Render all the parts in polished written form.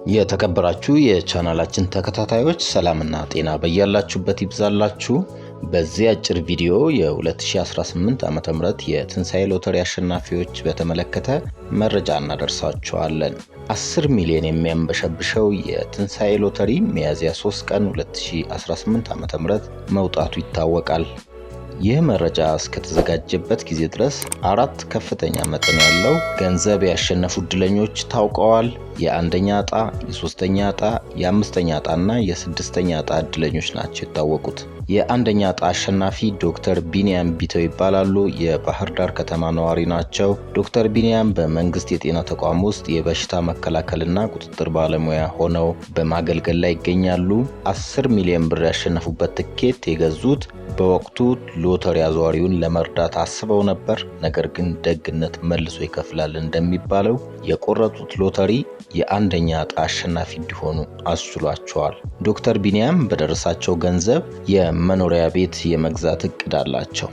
የተከበራችሁ የቻናላችን ተከታታዮች ሰላምና ጤና በያላችሁበት ይብዛላችሁ። በዚህ አጭር ቪዲዮ የ2018 ዓ.ም የትንሳኤ ሎተሪ አሸናፊዎች በተመለከተ መረጃ እናደርሳችኋለን። 10 ሚሊዮን የሚያንበሸብሸው የትንሳኤ ሎተሪ ሚያዝያ 3 ቀን 2018 ዓ.ም መውጣቱ ይታወቃል። ይህ መረጃ እስከተዘጋጀበት ጊዜ ድረስ 4 ከፍተኛ መጠን ያለው ገንዘብ ያሸነፉ እድለኞች ታውቀዋል። የአንደኛ ዕጣ፣ የሶስተኛ ዕጣ፣ የአምስተኛ ዕጣና የስድስተኛ ዕጣ እድለኞች ናቸው የታወቁት። የአንደኛ ዕጣ አሸናፊ ዶክተር ቢኒያም ቢተው ይባላሉ። የባህር ዳር ከተማ ነዋሪ ናቸው። ዶክተር ቢኒያም በመንግስት የጤና ተቋም ውስጥ የበሽታ መከላከልና ቁጥጥር ባለሙያ ሆነው በማገልገል ላይ ይገኛሉ። 10 ሚሊዮን ብር ያሸነፉበት ትኬት የገዙት በወቅቱ ሎተሪ አዘዋሪውን ለመርዳት አስበው ነበር። ነገር ግን ደግነት መልሶ ይከፍላል እንደሚባለው የቆረጡት ሎተሪ የአንደኛ ዕጣ አሸናፊ እንዲሆኑ አስችሏቸዋል። ዶክተር ቢኒያም በደረሳቸው ገንዘብ የመኖሪያ ቤት የመግዛት እቅድ አላቸው።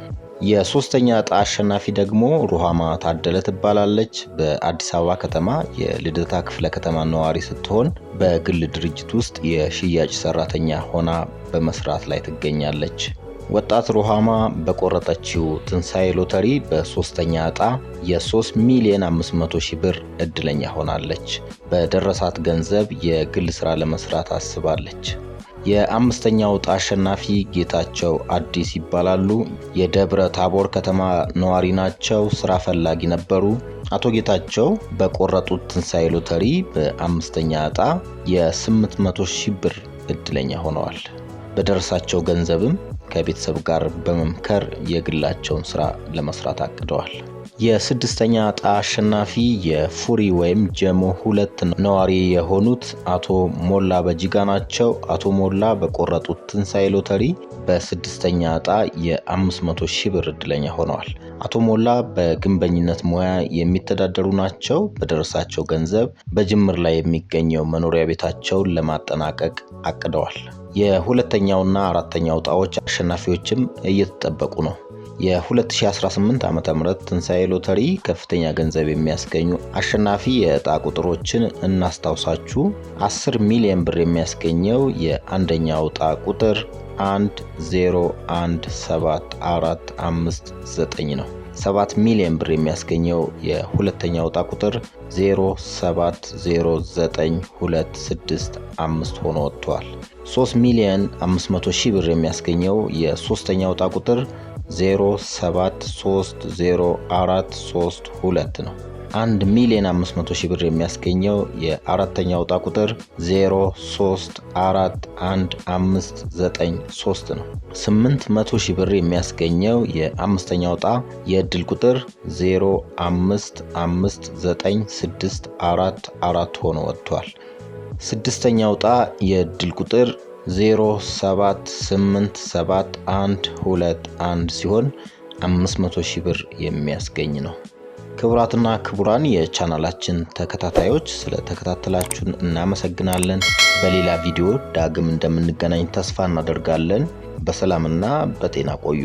የሶስተኛ ዕጣ አሸናፊ ደግሞ ሩሃማ ታደለ ትባላለች። በአዲስ አበባ ከተማ የልደታ ክፍለ ከተማ ነዋሪ ስትሆን በግል ድርጅት ውስጥ የሽያጭ ሰራተኛ ሆና በመስራት ላይ ትገኛለች። ወጣት ሩሃማ በቆረጠችው ትንሳኤ ሎተሪ በሶስተኛ ዕጣ የ3 ሚሊዮን 500 ሺህ ብር እድለኛ ሆናለች። በደረሳት ገንዘብ የግል ስራ ለመስራት አስባለች። የአምስተኛው ዕጣ አሸናፊ ጌታቸው አዲስ ይባላሉ። የደብረ ታቦር ከተማ ነዋሪ ናቸው። ስራ ፈላጊ ነበሩ። አቶ ጌታቸው በቆረጡት ትንሳኤ ሎተሪ በአምስተኛ ዕጣ የ800 ሺህ ብር እድለኛ ሆነዋል። በደረሳቸው ገንዘብም ከቤተሰብ ጋር በመምከር የግላቸውን ስራ ለመስራት አቅደዋል። የስድስተኛ ዕጣ አሸናፊ የፉሪ ወይም ጀሞ 2 ነዋሪ የሆኑት አቶ ሞላ በጂጋ ናቸው። አቶ ሞላ በቆረጡት ትንሳኤ ሎተሪ በስድስተኛ ዕጣ የ500 ሺህ ብር እድለኛ ሆነዋል። አቶ ሞላ በግንበኝነት ሙያ የሚተዳደሩ ናቸው። በደረሳቸው ገንዘብ በጅምር ላይ የሚገኘው መኖሪያ ቤታቸውን ለማጠናቀቅ አቅደዋል። የሁለተኛውና አራተኛው ዕጣዎች አሸናፊዎችም እየተጠበቁ ነው። የ2018 ዓ.ም ትንሳኤ ሎተሪ ከፍተኛ ገንዘብ የሚያስገኙ አሸናፊ የዕጣ ቁጥሮችን እናስታውሳችሁ። 10 ሚሊዮን ብር የሚያስገኘው የአንደኛው ዕጣ ቁጥር 101745 ነው። 7 ሚሊዮን ብር የሚያስገኘው የሁለተኛው ዕጣ ቁጥር 0709265 ሆኖ ወጥቷል። 3 ሚሊዮን 500 ሺህ ብር የሚያስገኘው የሶስተኛው ዕጣ ቁጥር 0730432 ነው። 1 ሚሊዮን 500 ሺህ ብር የሚያስገኘው የአራተኛው ዕጣ ቁጥር 0341593 ነው። 800 ሺህ ብር የሚያስገኘው የአምስተኛው ዕጣ የዕድል ቁጥር 05596444 ሆኖ ወጥቷል። ስድስተኛው ዕጣ የዕድል ቁጥር 078721 ሲሆን 500 ሺህ ብር የሚያስገኝ ነው። ክቡራትና ክቡራን የቻናላችን ተከታታዮች ስለተከታተላችሁን እናመሰግናለን። በሌላ ቪዲዮ ዳግም እንደምንገናኝ ተስፋ እናደርጋለን። በሰላምና በጤና ቆዩ።